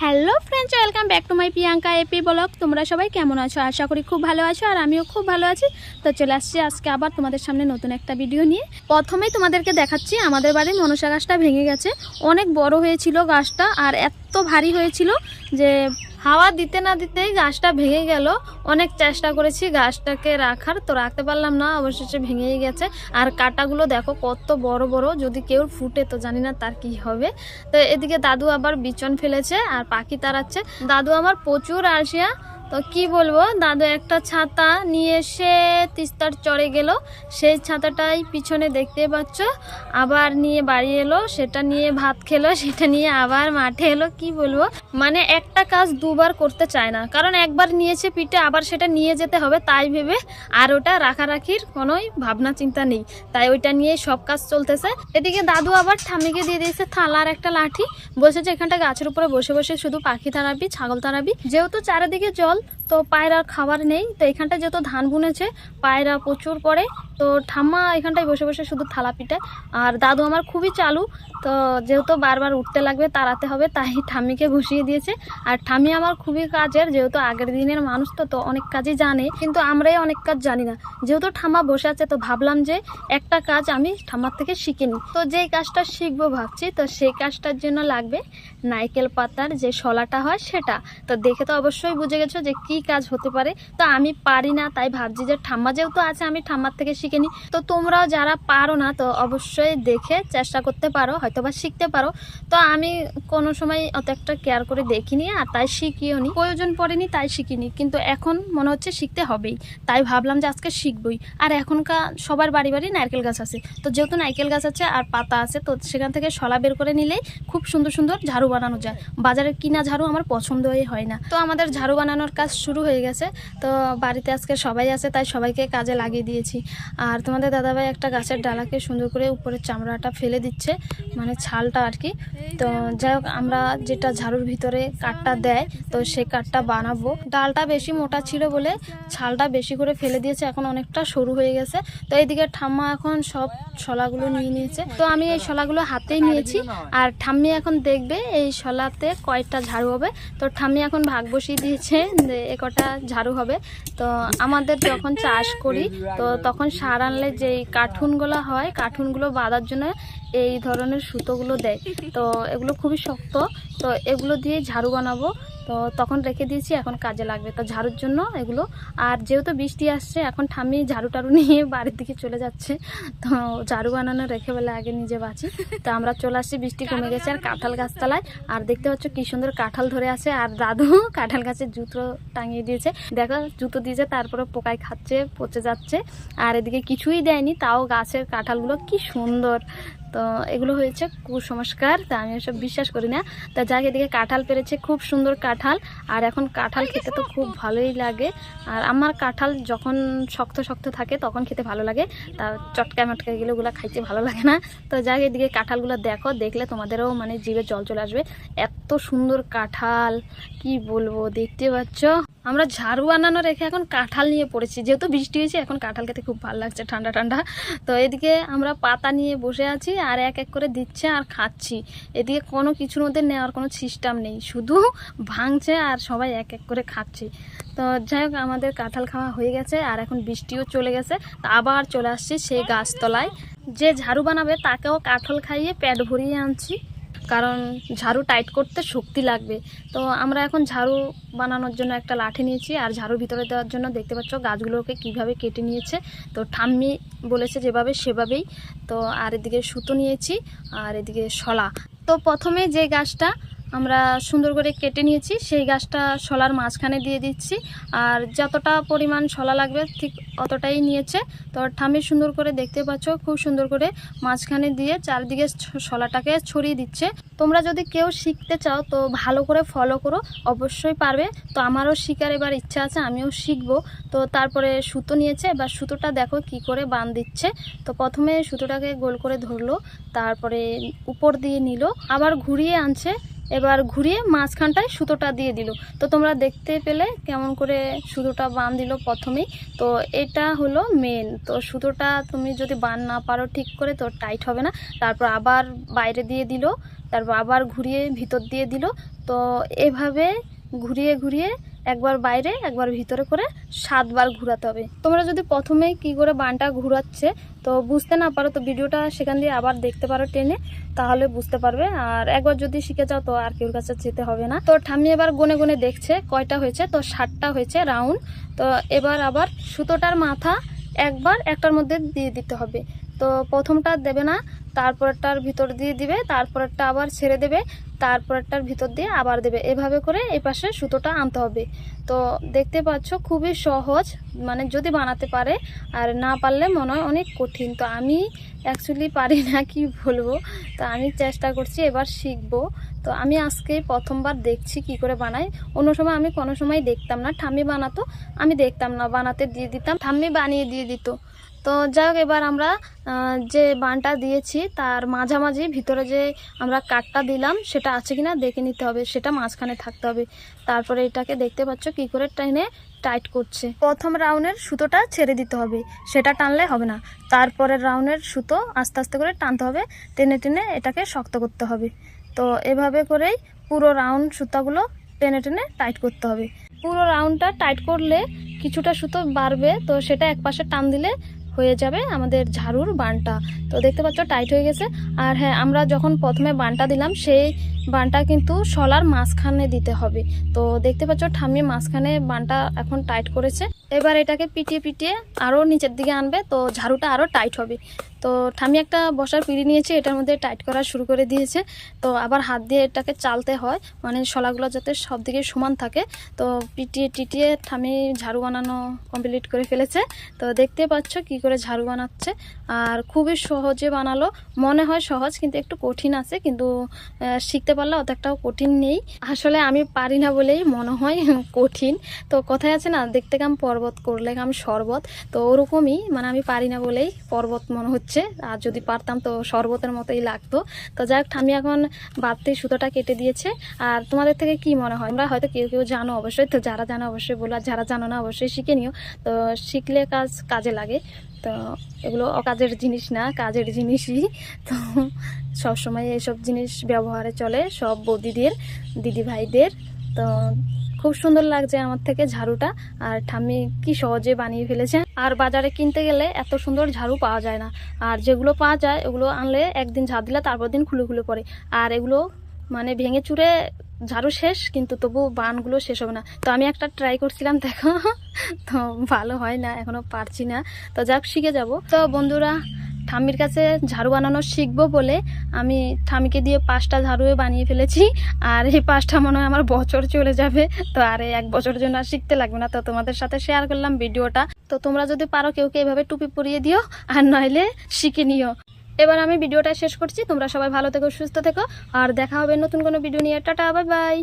Hello friends, welcome back to my Priyanka AP blog. তোমরা সবাই কেমন আছো? আশা করি খুব ভালো আছো, আর আমিও খুব ভালো আছি। তো চলে আসছি আজকে আবার তোমাদের সামনে নতুন একটা ভিডিও নিয়ে। প্রথমেই তোমাদেরকে দেখাচ্ছি আমাদের বাড়ির মনসা গাছটা ভেঙে গেছে। অনেক বড় হয়েছিল গাছটা, আর এত ভারী হয়েছিল যে হাওয়া দিতে না দিতেই গাছটা ভেঙে গেল। অনেক চেষ্টা করেছি গাছটাকে রাখার, তো রাখতে পারলাম না, অবশেষে ভেঙেই গেছে। আর কাঁটাগুলো দেখো কত বড় বড়, যদি কেউ ফুটে তো জানি না তার কি হবে। তো এদিকে দাদু আবার বিচন ফেলেছে আর পাখি তাড়াচ্ছে। দাদু আমার প্রচুর আলসিয়া, তো কি বলবো, দাদু একটা ছাতা নিয়ে এসে তিস্তার চড়ে গেল। সেই ছাতাটাই পিছনে দেখতে পাচ্ছ, আবার নিয়ে বাড়ি এলো, সেটা নিয়ে ভাত খেলো, সেটা নিয়ে আবার মাঠে এলো। কি বলবো, মানে একটা কাজ দুবার করতে চায় না, কারণ একবার নিয়েছে পিঠে, আবার সেটা নিয়ে যেতে হবে তাই ভেবে, আর ওটা রাখারাখির কোনোই ভাবনা চিন্তা নেই, তাই ওইটা নিয়ে সব কাজ চলতেছে। এদিকে দাদু আবার ঠাম্মিকে দিয়ে দিয়েছে থালার একটা লাঠি, বসেছে এখানটা গাছের উপরে বসে বসে শুধু পাখি তাড়াবি, ছাগল তাড়াবি। যেহেতু চারিদিকে জল, তো পায়রার খাবার নেই, তো এখানটা যেহেতু ধান বুনেছে পায়রা প্রচুর পড়ে, তো ঠাম্মা এখানটায় বসে বসে শুধু থালা পিঠে। আর দাদু আমার খুবই চালু, তো যেহেতু বারবার উঠতে লাগবে, তাড়াতে হবে, তাই ঠাম্মিকে বসিয়ে দিয়েছে। আর ঠাম্মি আমার খুবই কাজের, যেহেতু আগের দিনের মানুষ, তো অনেক কাজই জানে, কিন্তু আমরাই অনেক কাজ জানি না। যেহেতু ঠাম্মা বসে আছে, তো ভাবলাম যে একটা কাজ আমি ঠাম্মার থেকে শিখে নিই। তো যেই কাজটা শিখবো ভাবছি, তো সেই কাজটার জন্য লাগবে নারকেল পাতার যে শলাটা হয় সেটা। তো দেখে তো অবশ্যই বুঝে গেছো যে কি কাজ হতে পারে। তো আমি পারি না, তাই ভাবছি যে ঠাম্মা যেহেতু আছে, আমি ঠাম্মার থেকে শিখে নিই। তো তোমরাও যারা পারো না, তো অবশ্যই দেখে চেষ্টা করতে পারো, হয়তো বা শিখতে পারো। তো আমি কোনো সময় অত একটা কেয়ার করে দেখিনি, আর তাই শিখিও নি, প্রয়োজন পড়েনি তাই শিখিনি, কিন্তু এখন মনে হচ্ছে শিখতে হবেই, তাই ভাবলাম যে আজকে শিখবই। আর এখনকার সবার বাড়ি বাড়ি নারকেল গাছ আছে, তো যেহেতু নারকেল গাছ আছে আর পাতা আছে, তো সেখান থেকে শলা বের করে নিলেই খুব সুন্দর সুন্দর ঝাড়ু বানানো যায়। বাজারের কিনা ঝাড়ু আমার পছন্দই হয় না। তো আমাদের ঝাড়ু বানানোর কাজ শুরু হয়ে গেছে। তো বাড়িতে আজকে সবাই আছে, তাই সবাইকে কাজে লাগিয়ে দিয়েছি। আর তোমাদের দাদাভাই একটা গাছের ডালাকে সুন্দর করে উপরের চামড়াটা ফেলে দিচ্ছে, মানে ছালটা আর কি। তো যাই হোক, আমরা যেটা ঝাড়ুর ভিতরে কাঠটা দেয়, তো সেই কাঠটা বানাবো। ডালটা বেশি মোটা ছিল বলে ছালটা বেশি করে ফেলে দিয়েছে, এখন অনেকটা সরু হয়ে গেছে। তো এইদিকে ঠাম্মা এখন সব শলাগুলো নিয়ে নিয়েছে, তো আমি এই শলাগুলো হাতেই নিয়েছি। আর ঠাম্মি এখন দেখবে এই শলাতে কয়টা ঝাড়ু হবে। তো ঠাম্মি এখন ভাগ বসিয়ে দিয়েছে যে এ কটা ঝাড়ু হবে। তো আমাদের যখন চাষ করি, তো তখন সার আনলে যেই কার্টুনগুলো হয়, কার্টুনগুলো বাঁধার জন্য এই ধরনের সুতোগুলো দেয়। তো এগুলো খুবই শক্ত, তো এগুলো দিয়ে ঝাড়ু বানাবো। তো তখন রেখে দিয়েছি, এখন কাজে লাগবে তো ঝাড়ুর জন্য এগুলো। আর যেহেতু বৃষ্টি আসছে, এখন ঠাম্মি ঝাড়ু টাড়ু নিয়ে বাড়ির দিকে চলে যাচ্ছে। তো ঝাড়ু বানানো রেখে বলে আগে নিজে বাঁচি। তো আমরা চলে আসছি, বৃষ্টি কমে গেছে, আর কাঁঠাল গাছতলায়। আর দেখতে পাচ্ছ কি সুন্দর কাঁঠাল ধরে আছে, আর দাদু কাঁঠাল গাছের জুতো টাঙিয়ে দিয়েছে। দেখো জুতো দিয়েছে, তারপরে পোকায় খাচ্ছে, পচে যাচ্ছে। আর এদিকে কিছুই দেয়নি, তাও গাছের কাঁঠালগুলো কি সুন্দর। তো এগুলো হয়েছে কুসংস্কার, তা আমি এসব বিশ্বাস করি না। তা যাকে এদিকে কাঁঠাল পেরেছে, খুব সুন্দর কাঁঠাল। আর এখন কাঁঠাল খেতে তো খুব ভালোই লাগে। আর আমার কাঁঠাল যখন শক্ত শক্ত থাকে তখন খেতে ভালো লাগে, তা চটকায় মটকায় গেলে ওগুলো খাইতে ভালো লাগে না। তো যাকে এদিকে কাঁঠালগুলো দেখো, দেখলে তোমাদেরও মানে জিভে জল চলে আসবে, এত সুন্দর কাঁঠাল, কি বলবো। দেখতে পাচ্ছ, আমরা ঝাড়ু বানানো রেখে এখন কাঁঠাল নিয়ে পড়েছি, যেহেতু বৃষ্টি হয়েছে, এখন কাঁঠাল খেতে খুব ভালো লাগছে, ঠান্ডা ঠান্ডা। তো এদিকে আমরা পাতা নিয়ে বসে আছি, আর এক এক করে দিচ্ছে আর খাচ্ছি। এদিকে কোনো কিছুর মধ্যে নেওয়ার কোনো সিস্টেম নেই, শুধু ভাঙছে আর সবাই এক এক করে খাচ্ছি। তো যাই হোক, আমাদের কাঁঠাল খাওয়া হয়ে গেছে, আর এখন বৃষ্টিও চলে গেছে। তা আবার চলে আসছি সেই গাছতলায়, যে ঝাড়ু বানাবে তাকেও কাঁঠাল খাইয়ে পেট ভরিয়ে আনছি, কারণ ঝাড়ু টাইট করতে শক্তি লাগবে। তো আমরা এখন ঝাড়ু বানানোর জন্য একটা লাঠি নিয়েছি, আর ঝাড়ুর ভিতরে দেওয়ার জন্য দেখতে পাচ্ছ গাছগুলোকে কিভাবে কেটে নিয়েছে। তো ঠাম্মি বলেছে যেভাবে সেভাবেই। তো আর এদিকে সুতো নিয়েছি, আর এদিকে শলা। তো প্রথমে যে গাছটা আমরা সুন্দর করে কেটে নিয়েছি, সেই গাছটা শলার মাঝখানে দিয়ে দিচ্ছি। আর যতটা পরিমাণ শলা লাগবে ঠিক অতটাই নিয়েছে। তো ঠাম্মি সুন্দর করে দেখতে পাচ্ছ, খুব সুন্দর করে মাঝখানে দিয়ে চারদিকে শলাটাকে ছড়িয়ে দিচ্ছে। তোমরা যদি কেউ শিখতে চাও, তো ভালো করে ফলো করো, অবশ্যই পারবে। তো আমারও শিখার এবার ইচ্ছা আছে, আমিও শিখবো। তো তারপরে সুতো নিয়েছে, এবার সুতোটা দেখো কি করে বাঁধ দিচ্ছে। তো প্রথমে সুতোটাকে গোল করে ধরলো, তারপরে উপর দিয়ে নিল, আবার ঘুরিয়ে আনছে। এবার ঘুরিয়ে মাঝখানটায় সুতোটা দিয়ে দিল। তো তোমরা দেখতে পেলে কেমন করে সুতোটা বান দিল প্রথমেই। তো এটা হলো মেন। তো সুতোটা তুমি যদি বান না পারো ঠিক করে তো টাইট হবে না। তারপর আবার বাইরে দিয়ে দিল, তারপর আবার ঘুরিয়ে ভিতর দিয়ে দিল। তো এভাবে ঘুরিয়ে ঘুরিয়ে একবার বাইরে একবার ভিতরে করে 7 বার ঘোরাতে হবে। তোমরা যদি প্রথমে কি করে বানটা ঘোরাচ্ছে তো বুঝতে না পারো তো ভিডিওটা সেখান দিয়ে আবার দেখতে পারো টেনে, তাহলে বুঝতে পারবে। আর একবার যদি শিখে যাও তো আর কেউ কাছে যেতে হবে না। তো ঠাম্মি এবার গুনে গুনে দেখছে কয়টা হয়েছে, তো 7টা হয়েছে রাউন্ড। তো এবার আবার সুতোটার মাথা একবার একটার মধ্যে দিয়ে দিতে হবে। তো প্রথমটা দেবে না, তারপরটার ভিতর দিয়ে দিবে, তারপরটা আবার ছেড়ে দেবে, তারপরটার ভিতর দিয়ে আবার দেবে। এভাবে করে এই পাশে সুতোটা আনতে হবে। তো দেখতে পাচ্ছ খুবই সহজ, মানে যদি বানাতে পারে, আর না পারলে মনে হয় অনেক কঠিন। তো আমি অ্যাকচুয়ালি পারি না, কি বলবো। তো আমি চেষ্টা করছি, এবার শিখবো। তো আমি আজকে প্রথমবার দেখছি কি করে বানাই। অন্য সময় আমি কোনো সময় দেখতাম না, ঠাম্মি বানাতো, আমি দেখতাম না, বানাতে দিয়ে দিতাম, ঠাম্মি বানিয়ে দিয়ে দিত। তো যাই হোক, এবার আমরা যে বানটা দিয়েছি তার মাঝামাঝি ভিতরে যে আমরা কাটটা দিলাম সেটা আছে কিনা দেখে নিতে হবে, সেটা মাঝখানে থাকতে হবে। তারপরে এটাকে দেখতে পাচ্ছ কি করে টেনে টাইট করছে। প্রথম রাউন্ডের সুতোটা ছেড়ে দিতে হবে, সেটা টানলে হবে না। তারপরের রাউন্ডের সুতো আস্তে আস্তে করে টানতে হবে, টেনে টেনে এটাকে শক্ত করতে হবে। তো এভাবে করেই পুরো রাউন্ড সুতাগুলো টেনে টেনে টাইট করতে হবে। পুরো রাউন্ডটা টাইট করলে কিছুটা সুতো বাড়বে, তো সেটা একপাশে টান দিলে হয়ে যাবে আমাদের ঝাড়ুর বানটা। তো দেখতে পাচ্ছ টাইট হয়ে গেছে। আর হ্যাঁ, আমরা যখন প্রথমে বানটা দিলাম সেই বানটা কিন্তু শলার মাঝখানে দিতে হবে। তো দেখতে পাচ্ছ ঠাম্মি মাঝখানে বানটা এখন টাইট করেছে। এবার এটাকে পিটিয়ে পিটিয়ে আরও নিচের দিকে আনবে, তো ঝাড়ুটা আরও টাইট হবে। তো ঠাম্মি একটা বসার পিঁড়ি নিয়েছে, এটার মধ্যে টাইট করা শুরু করে দিয়েছে। তো আবার হাত দিয়ে এটাকে চালতে হয়, মানে শলাগুলো যাতে সব দিকে সমান থাকে। তো পিটিয়ে টিটিয়ে ঠাম্মি ঝাড়ু বানানো কমপ্লিট করে ফেলেছে। তো দেখতে পাচ্ছ কি করে ঝাড়ু বানাচ্ছে। আর খুবই সহজে বানালো, মনে হয় সহজ কিন্তু একটু কঠিন আছে, কিন্তু শিখতে পারলে অত একটাও কঠিন নেই। আসলে আমি পারি না বলেই মনে হয় কঠিন। তো কথায় আছে না, দেখতে কাম পর্বত করলে কাম শরবত, তো ওরকমই, মানে আমি পারি না বলেই পর্বত মনে হচ্ছে, আর যদি পারতাম তো শরবতের মতোই লাগতো। তো যাই হোক, ঠাম্মি এখন বাড়তি সুতোটা কেটে দিয়েছে। আর তোমাদের থেকে কি মনে হয়, আমরা হয়তো কেউ কেউ জানো অবশ্যই, তো যারা জানো অবশ্যই বলো, আর যারা জানো না অবশ্যই শিখে নিও। তো শিখলে কাজে লাগে। তো এগুলো অকাজের জিনিস না, কাজের জিনিসই। তো সবসময় এইসব জিনিস ব্যবহারে চলে সব বৌদিদের, দিদি ভাইদের। তো খুব সুন্দর লাগছে আমার থেকে ঝাড়ুটা, আর ঠাম্মি কি সহজে বানিয়ে ফেলেছে। আর বাজারে কিনতে গেলে এত সুন্দর ঝাড়ু পাওয়া যায় না, আর যেগুলো পাওয়া যায় ওগুলো আনলে একদিন ঝাড় দিলে তারপর দিন খুলে খুলে পড়ে। আর এগুলো মানে ভেঙে চুরে ঝাড়ু শেষ, কিন্তু তবু বানগুলো শেষ হবে না। তো আমি একটা ট্রাই করছিলাম, দেখো তো ভালো হয় না, এখনো পারছি না। তো যাক, শিখে যাব। তো বন্ধুরা, ঠাম্মির কাছে ঝাড়ু বানানো শিখবো বলে আমি ঠাম্মিকে দিয়ে 5টা ঝাড়ু বানিয়ে ফেলেছি। আর এই 5টা মনে হয় আমার বছর চলে যাবে। তো আর 1 বছরের জন্য আর শিখতে লাগবে না। তো তোমাদের সাথে শেয়ার করলাম ভিডিওটা। তো তোমরা যদি পারো কেউ এভাবে টুপি পরিয়ে দিও, আর নইলে শিখে নিও। এবার আমি ভিডিওটা শেষ করছি। তোমরা সবাই ভালো থেকো, সুস্থ থেকো, আর দেখা হবে নতুন কোনো ভিডিও নিয়ে। Tata, bye bye.